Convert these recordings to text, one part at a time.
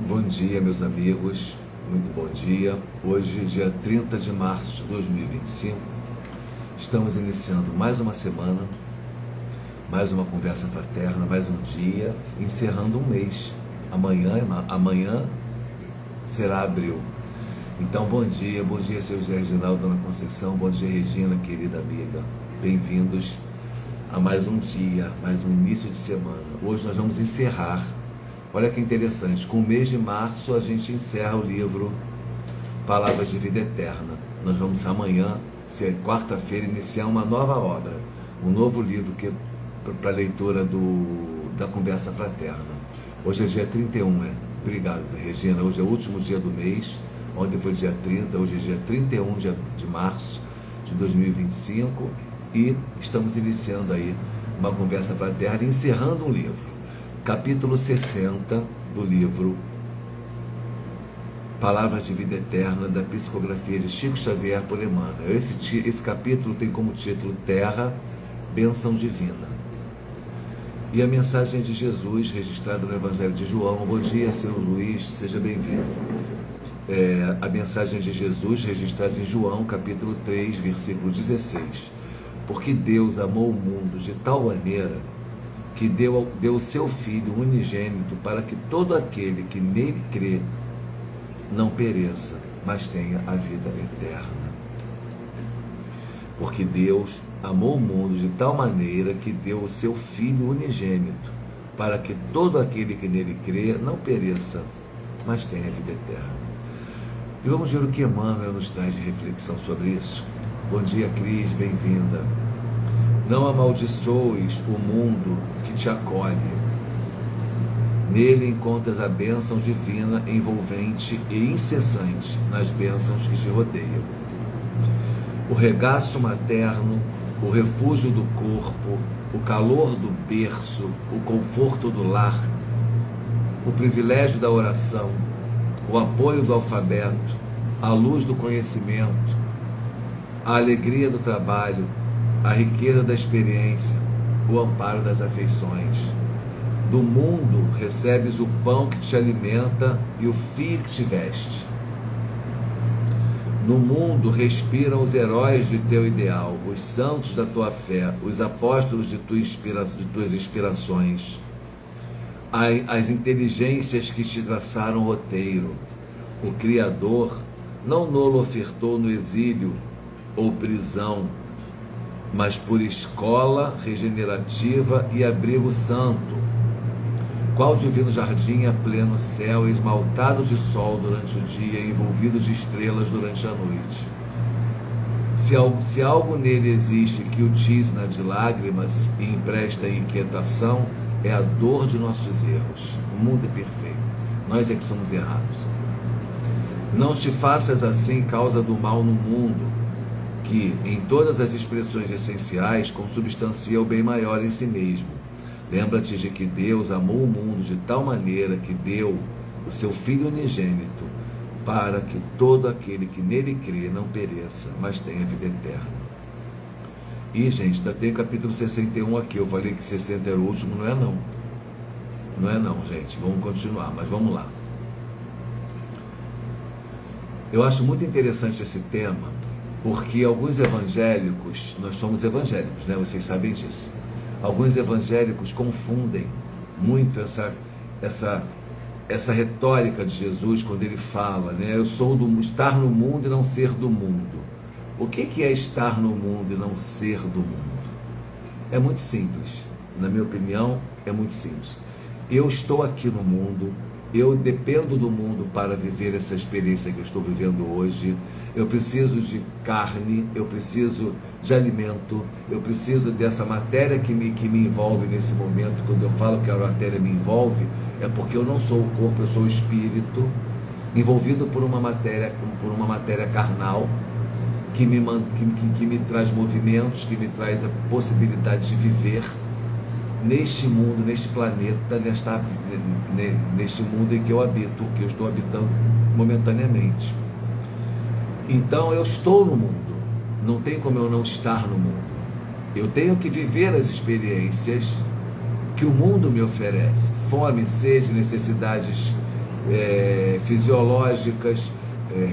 Bom dia, meus amigos, muito bom dia. Hoje, dia 30 de março de 2025, estamos iniciando mais uma semana, mais uma conversa fraterna, mais um dia, encerrando um mês. Amanhã será abril. Então, bom dia, seu José Reginaldo, Dona Conceição, bom dia, Regina, querida amiga. Bem-vindos a mais um dia, mais um início de semana. Hoje nós vamos encerrar. Olha que interessante, com o mês de março a gente encerra o livro Palavras de Vida Eterna. Nós vamos amanhã, se é quarta-feira, iniciar uma nova obra, um novo livro que é para a leitura da Conversa Fraterna. Hoje é dia 31, Obrigado, Regina. Hoje é o último dia do mês, ontem foi dia 30, hoje é dia 31 de março de 2025 e estamos iniciando aí uma Conversa Fraterna, encerrando um livro. Capítulo 60 do livro Palavras de Vida Eterna, da psicografia de Chico Xavier por Emmanuel. Esse capítulo tem como título Terra, Bênção Divina. E a mensagem de Jesus, registrada no Evangelho de João. Bom dia, seu Luiz, seja bem-vindo. A mensagem de Jesus, registrada em João, capítulo 3, versículo 16. Porque Deus amou o mundo de tal maneira que deu o seu Filho unigênito para que todo aquele que nele crê não pereça, mas tenha a vida eterna. Porque Deus amou o mundo de tal maneira que deu o seu Filho unigênito para que todo aquele que nele crê não pereça, mas tenha a vida eterna. E vamos ver o que Emmanuel nos traz de reflexão sobre isso. Bom dia, Cris, bem-vinda. Não amaldiçoes o mundo que te acolhe. Nele encontras a bênção divina envolvente e incessante nas bênçãos que te rodeiam. O regaço materno, o refúgio do corpo, o calor do berço, o conforto do lar, o privilégio da oração, o apoio do alfabeto, a luz do conhecimento, a alegria do trabalho, a riqueza da experiência, o amparo das afeições. Do mundo recebes o pão que te alimenta e o fio que te veste. No mundo respiram os heróis de teu ideal, os santos da tua fé, os apóstolos de tuas inspirações, as inteligências que te traçaram roteiro. O Criador não nolo ofertou no exílio ou prisão, mas por escola regenerativa e abrigo santo. Qual divino jardim a pleno céu, esmaltado de sol durante o dia, envolvido de estrelas durante a noite. Se algo nele existe que o tisna de lágrimas e empresta inquietação, é a dor de nossos erros. O mundo é perfeito, nós é que somos errados. Não te faças assim causa do mal no mundo, que, em todas as expressões essenciais, consubstancia o bem maior em si mesmo. Lembra-te de que Deus amou o mundo de tal maneira que deu o seu Filho unigênito para que todo aquele que nele crê não pereça, mas tenha vida eterna. E, gente, ainda tem o capítulo 61 aqui. Eu falei que 60 era o último, não é não. Não é não, gente. Vamos continuar, mas vamos lá. Eu acho muito interessante esse tema, porque alguns evangélicos, nós somos evangélicos, né? Vocês sabem disso. Alguns evangélicos confundem muito essa retórica de Jesus quando ele fala, né? Eu sou estar no mundo e não ser do mundo. O que é estar no mundo e não ser do mundo? É muito simples. Na minha opinião, é muito simples. Eu estou aqui no mundo, eu dependo do mundo para viver essa experiência que eu estou vivendo hoje. Eu preciso de carne, eu preciso de alimento, eu preciso dessa matéria que me envolve nesse momento. Quando eu falo que a matéria me envolve, é porque eu não sou o corpo, eu sou o espírito, envolvido por uma matéria carnal, que me traz movimentos, que me traz a possibilidade de viver neste mundo, neste planeta, neste mundo em que eu habito, que eu estou habitando momentaneamente. Então eu estou no mundo, não tem como eu não estar no mundo. Eu tenho que viver as experiências que o mundo me oferece. Fome, sede, necessidades fisiológicas,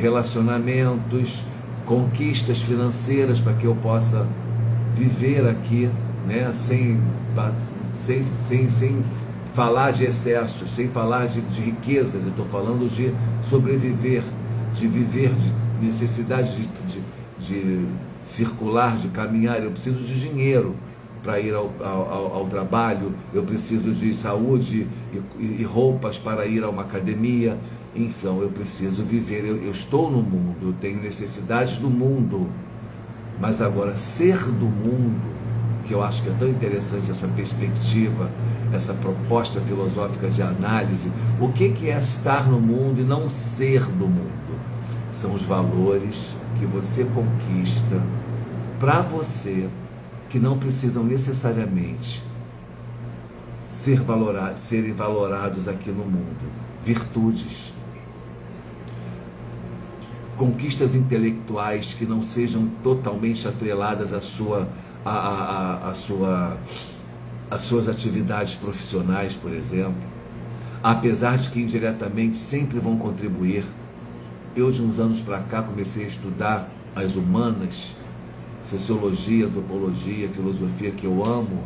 relacionamentos, conquistas financeiras para que eu possa viver aqui, né, sem falar de excessos, sem falar de riquezas. Eu estou falando de sobreviver, de viver, de necessidade de circular, de caminhar. Eu preciso de dinheiro para ir ao trabalho, eu preciso de saúde e roupas para ir a uma academia. Então eu preciso viver, eu estou no mundo, eu tenho necessidades do mundo, mas agora ser do mundo, que eu acho que é tão interessante essa perspectiva, essa proposta filosófica de análise. O que é estar no mundo e não ser do mundo? São os valores que você conquista para você, que não precisam necessariamente serem valorados aqui no mundo. Virtudes, conquistas intelectuais que não sejam totalmente atreladas às suas atividades profissionais, por exemplo, apesar de que indiretamente sempre vão contribuir. Eu, de uns anos para cá, comecei a estudar as humanas, sociologia, antropologia, filosofia, que eu amo,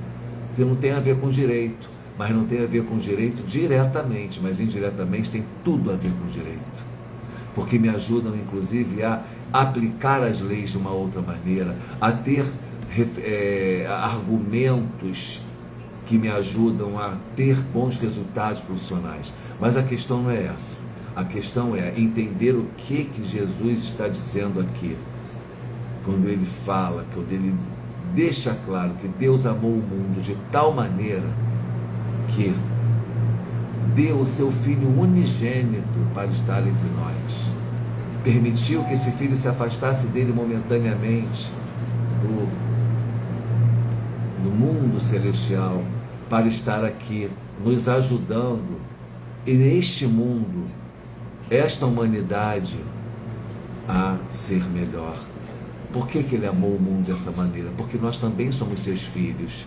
que não tem a ver com direito, mas não tem a ver com direito diretamente, mas indiretamente tem tudo a ver com direito, porque me ajudam inclusive a aplicar as leis de uma outra maneira, a ter argumentos que me ajudam a ter bons resultados profissionais. Mas a questão não é essa, a questão é entender o que Jesus está dizendo aqui, quando ele fala, quando ele deixa claro que Deus amou o mundo de tal maneira que deu o seu Filho unigênito para estar entre nós, permitiu que esse Filho se afastasse dele momentaneamente do mundo celestial, para estar aqui nos ajudando, e neste mundo, esta humanidade a ser melhor. Por que ele amou o mundo dessa maneira? Porque nós também somos seus filhos,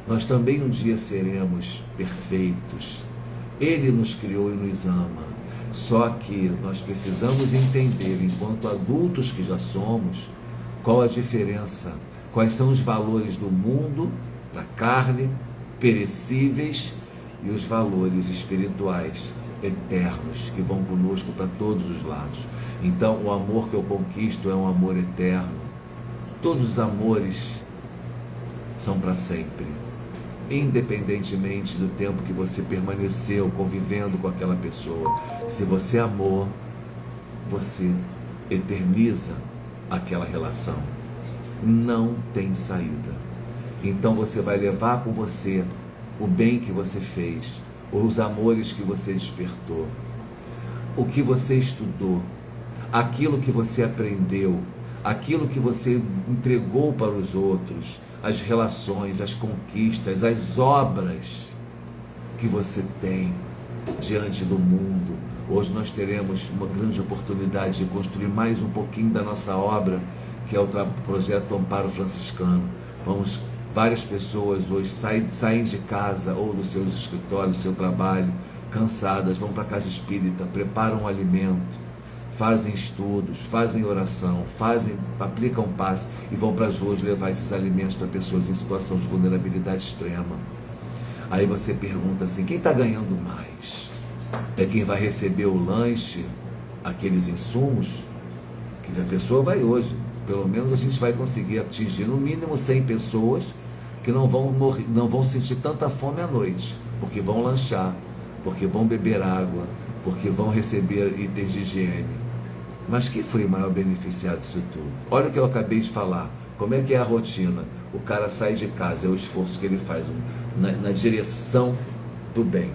nós também um dia seremos perfeitos. Ele nos criou e nos ama, só que nós precisamos entender, enquanto adultos que já somos, qual a diferença, quais são os valores do mundo, da carne, perecíveis, e os valores espirituais, eternos, que vão conosco para todos os lados. Então o amor que eu conquisto é um amor eterno. Todos os amores são para sempre, independentemente do tempo que você permaneceu convivendo com aquela pessoa. Se você amou, você eterniza aquela relação, não tem saída. Então você vai levar com você o bem que você fez, os amores que você despertou, o que você estudou, aquilo que você aprendeu, aquilo que você entregou para os outros, as relações, as conquistas, as obras que você tem diante do mundo. Hoje nós teremos uma grande oportunidade de construir mais um pouquinho da nossa obra, que é o projeto Amparo Franciscano. Várias pessoas hoje saem de casa ou dos seus escritórios, do seu trabalho, cansadas, vão para a casa espírita, preparam um alimento, fazem estudos, fazem oração, aplicam passe e vão para as ruas levar esses alimentos para pessoas em situação de vulnerabilidade extrema. Aí você pergunta assim, quem está ganhando mais? É quem vai receber o lanche, aqueles insumos? Que a pessoa vai hoje, pelo menos a gente vai conseguir atingir no mínimo 100 pessoas que não vão sentir tanta fome à noite, porque vão lanchar, porque vão beber água, porque vão receber itens de higiene. Mas quem foi o maior beneficiado disso tudo? Olha o que eu acabei de falar. Como é que é a rotina? O cara sai de casa, é o esforço que ele faz na direção do bem.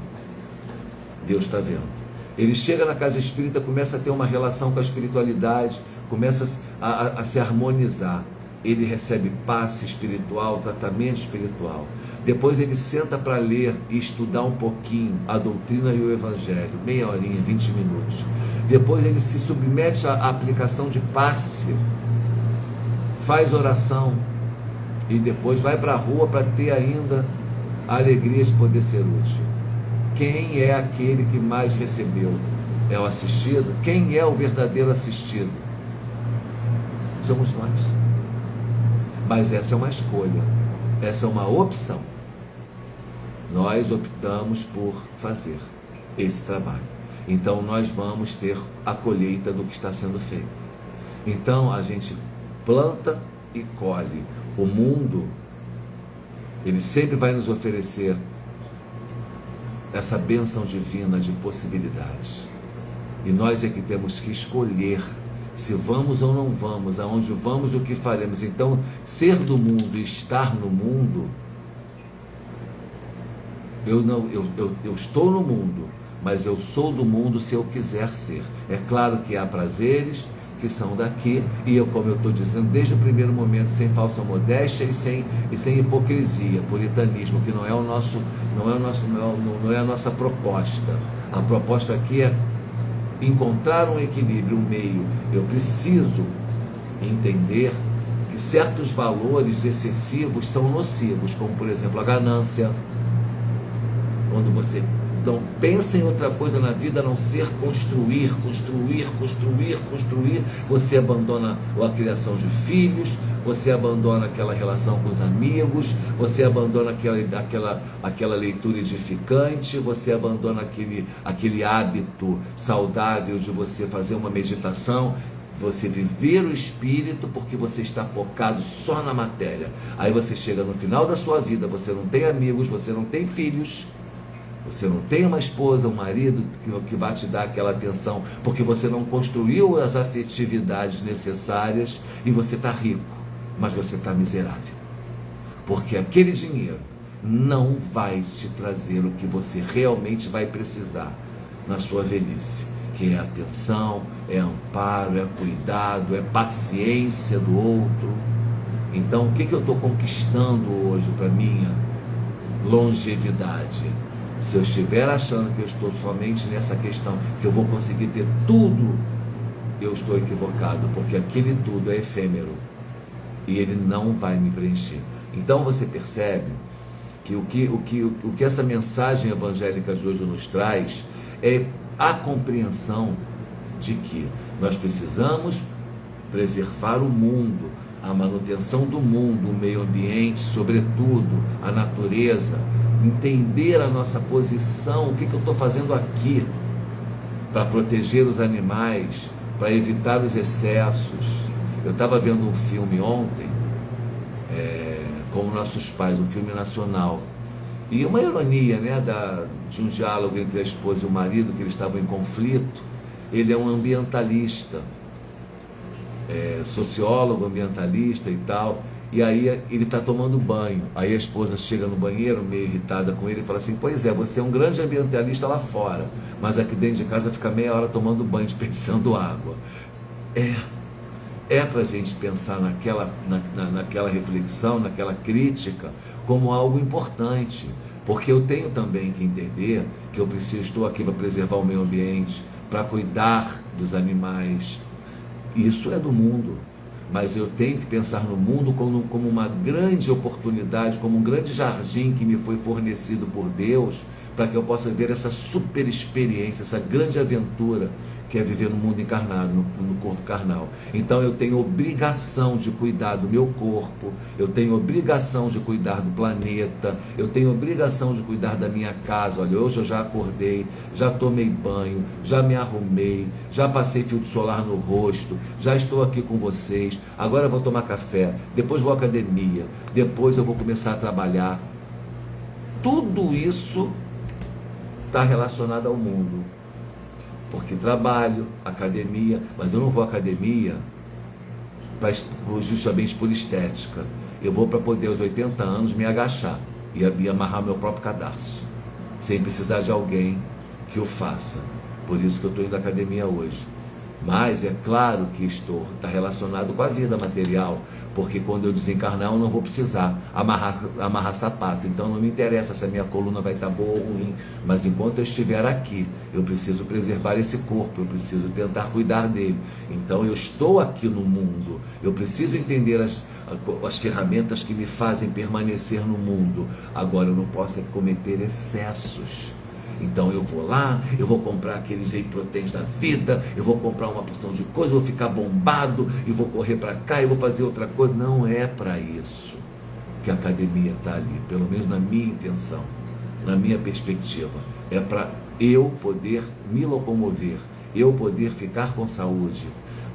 Deus está vendo. Ele chega na casa espírita, começa a ter uma relação com a espiritualidade, começa a se harmonizar. Ele recebe passe espiritual, tratamento espiritual. Depois ele senta para ler e estudar um pouquinho a doutrina e o evangelho, meia horinha, 20 minutos. Depois ele se submete à aplicação de passe, faz oração e depois vai para a rua para ter ainda a alegria de poder ser útil. Quem é aquele que mais recebeu? É o assistido? Quem é o verdadeiro assistido? Somos nós. Mas essa é uma escolha, essa é uma opção. Nós optamos por fazer esse trabalho. Então nós vamos ter a colheita do que está sendo feito. Então a gente planta e colhe. O mundo, ele sempre vai nos oferecer essa bênção divina de possibilidades. E nós é que temos que escolher se vamos ou não vamos, aonde vamos e o que faremos. Então, ser do mundo e estar no mundo, eu estou no mundo, mas eu sou do mundo se eu quiser ser. É claro que há prazeres que são daqui, e eu, como eu estou dizendo, desde o primeiro momento, sem falsa modéstia e sem hipocrisia, puritanismo, que não é a nossa proposta. A proposta aqui é encontrar um equilíbrio, um meio. Eu preciso entender que certos valores excessivos são nocivos, como por exemplo a ganância. Quando você não pensa em outra coisa na vida a não ser construir, você abandona a criação de filhos, você abandona aquela relação com os amigos, você abandona aquela leitura edificante, você abandona aquele hábito saudável de você fazer uma meditação, você viver o espírito porque você está focado só na matéria. Aí você chega no final da sua vida, você não tem amigos, você não tem filhos, você não tem uma esposa, um marido que vai te dar aquela atenção, porque você não construiu as afetividades necessárias, e você está rico, mas você está miserável. Porque aquele dinheiro não vai te trazer o que você realmente vai precisar na sua velhice, que é atenção, é amparo, é cuidado, é paciência do outro. Então, o que eu estou conquistando hoje para minha longevidade? Se eu estiver achando que eu estou somente nessa questão, que eu vou conseguir ter tudo, eu estou equivocado, porque aquele tudo é efêmero e ele não vai me preencher. Então você percebe que o que essa mensagem evangélica de hoje nos traz é a compreensão de que nós precisamos preservar o mundo, a manutenção do mundo, o meio ambiente, sobretudo a natureza, entender a nossa posição, o que eu estou fazendo aqui para proteger os animais, para evitar os excessos. Eu estava vendo um filme ontem, Como Nossos Pais, um filme nacional, e uma ironia, né, de um diálogo entre a esposa e o marido, que eles estavam em conflito. Ele é um ambientalista, sociólogo, ambientalista e tal. E aí ele está tomando banho, aí a esposa chega no banheiro meio irritada com ele e fala assim: pois é, você é um grande ambientalista lá fora, mas aqui dentro de casa fica meia hora tomando banho, desperdiçando água. É para a gente pensar naquela reflexão, naquela crítica, como algo importante, porque eu tenho também que entender que eu estou aqui para preservar o meio ambiente, para cuidar dos animais. Isso é do mundo. Mas eu tenho que pensar no mundo como uma grande oportunidade, como um grande jardim que me foi fornecido por Deus, para que eu possa ver essa super experiência, essa grande aventura que é viver no mundo encarnado, no corpo carnal. Então eu tenho obrigação de cuidar do meu corpo, eu tenho obrigação de cuidar do planeta, eu tenho obrigação de cuidar da minha casa. Olha, hoje eu já acordei, já tomei banho, já me arrumei, já passei filtro solar no rosto, já estou aqui com vocês, agora eu vou tomar café, depois vou à academia, depois eu vou começar a trabalhar. Tudo isso está relacionado ao mundo. Porque trabalho, academia, mas eu não vou à academia justamente por estética. Eu vou para poder aos 80 anos me agachar e amarrar meu próprio cadarço, sem precisar de alguém que o faça. Por isso que eu estou indo à academia hoje. Mas é claro que está relacionado com a vida material, porque quando eu desencarnar eu não vou precisar amarrar sapato. Então não me interessa se a minha coluna vai estar boa ou ruim, mas enquanto eu estiver aqui, eu preciso preservar esse corpo, eu preciso tentar cuidar dele. Então eu estou aqui no mundo, eu preciso entender as ferramentas que me fazem permanecer no mundo. Agora eu não posso cometer excessos. Então eu vou lá, eu vou comprar aqueles whey proteins da vida, eu vou comprar uma porção de coisa, eu vou ficar bombado, e vou correr para cá, eu vou fazer outra coisa. Não é para isso que a academia está ali, pelo menos na minha intenção, na minha perspectiva. É para eu poder me locomover, eu poder ficar com saúde.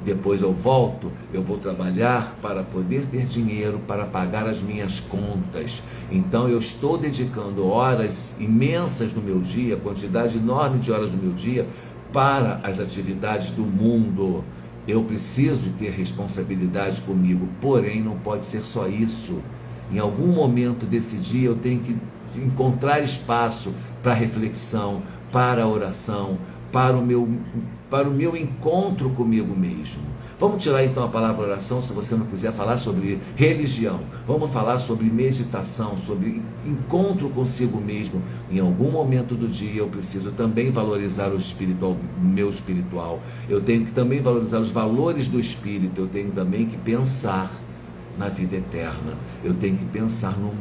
Depois eu volto, eu vou trabalhar para poder ter dinheiro para pagar as minhas contas. Então eu estou dedicando horas imensas no meu dia, quantidade enorme de horas no meu dia, para as atividades do mundo. Eu preciso ter responsabilidade comigo, porém não pode ser só isso. Em algum momento desse dia eu tenho que encontrar espaço para reflexão, para a oração, para o meu encontro comigo mesmo. Vamos tirar então a palavra oração, se você não quiser falar sobre religião. Vamos falar sobre meditação, sobre encontro consigo mesmo. Em algum momento do dia eu preciso também valorizar o espiritual, meu espiritual. Eu tenho que também valorizar os valores do espírito. Eu tenho também que pensar na vida eterna. Eu tenho que pensar no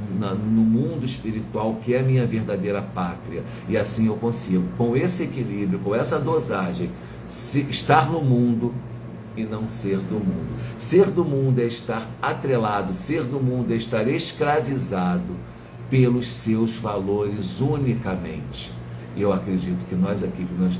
mundo espiritual, que é a minha verdadeira pátria, e assim eu consigo, com esse equilíbrio, com essa dosagem, estar no mundo e não ser do mundo. Ser do mundo é estar atrelado, ser do mundo é estar escravizado pelos seus valores unicamente. E eu acredito que nós aqui, que nós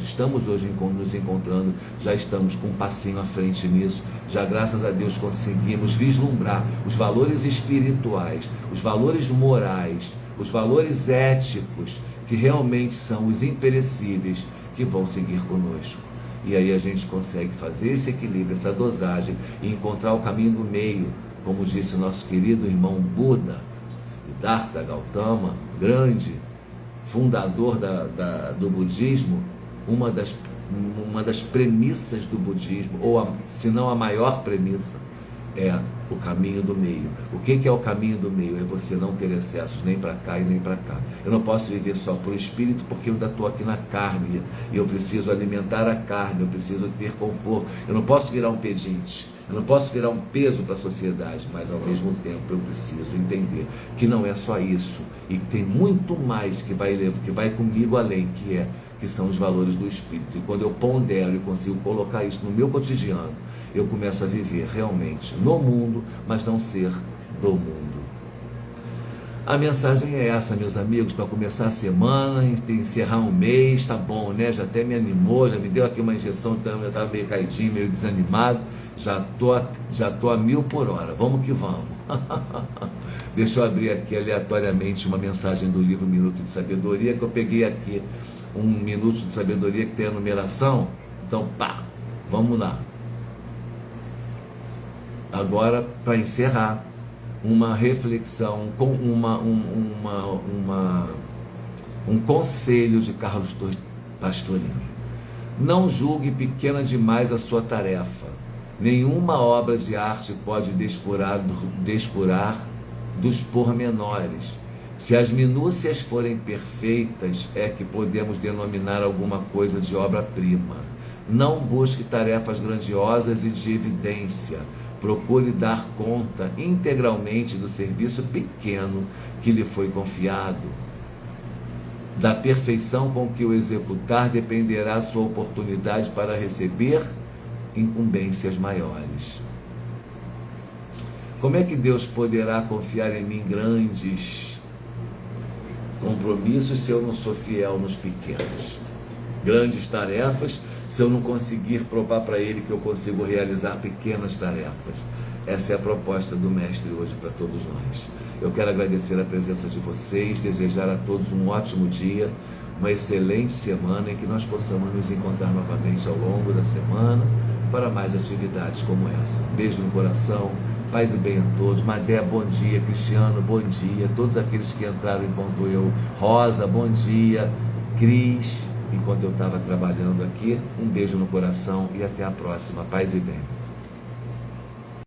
estamos hoje nos encontrando, já estamos com um passinho à frente nisso. Já, graças a Deus, conseguimos vislumbrar os valores espirituais, os valores morais, os valores éticos, que realmente são os imperecíveis, que vão seguir conosco. E aí a gente consegue fazer esse equilíbrio, essa dosagem, e encontrar o caminho do meio, como disse o nosso querido irmão Buda, Siddhartha Gautama, grande fundador do budismo. Uma das premissas do budismo, ou se não a maior premissa, é o caminho do meio. O que é o caminho do meio? É você não ter excessos nem para cá e nem para cá. Eu não posso viver só por espírito, porque eu ainda estou aqui na carne, e eu preciso alimentar a carne, eu preciso ter conforto. Eu não posso virar um pedinte, eu não posso virar um peso para a sociedade, mas ao mesmo tempo eu preciso entender que não é só isso, e tem muito mais que vai comigo além, que são os valores do espírito. E quando eu pondero e consigo colocar isso no meu cotidiano, eu começo a viver realmente no mundo, mas não ser do mundo. A mensagem é essa, meus amigos, para começar a semana, encerrar um mês. Tá bom, né? Já até me animou, já me deu aqui uma injeção, então eu estava meio caidinho, meio desanimado. Já tô a 1000 por hora, vamos que vamos. Deixa eu abrir aqui aleatoriamente uma mensagem do livro Minuto de Sabedoria, que eu peguei aqui um Minuto de Sabedoria que tem a numeração. Então, vamos lá. Agora, para encerrar, uma reflexão com um conselho de Carlos Pastorino. Não julgue pequena demais a sua tarefa. Nenhuma obra de arte pode descurar dos pormenores. Se as minúcias forem perfeitas, é que podemos denominar alguma coisa de obra-prima. Não busque tarefas grandiosas e de evidência. Procure dar conta integralmente do serviço pequeno que lhe foi confiado. Da perfeição com que o executar dependerá sua oportunidade para receber incumbências maiores. Como é que Deus poderá confiar em mim grandes compromissos se eu não sou fiel nos pequenos? Grandes tarefas, se eu não conseguir provar para Ele que eu consigo realizar pequenas tarefas. Essa é a proposta do Mestre hoje para todos nós. Eu quero agradecer a presença de vocês, desejar a todos um ótimo dia, uma excelente semana, em que nós possamos nos encontrar novamente ao longo da semana para mais atividades como essa. Beijo no coração, paz e bem a todos. Madé, bom dia. Cristiano, bom dia. Todos aqueles que entraram enquanto eu. Rosa, bom dia. Cris, enquanto eu estava trabalhando aqui, um beijo no coração e até a próxima. Paz e bem.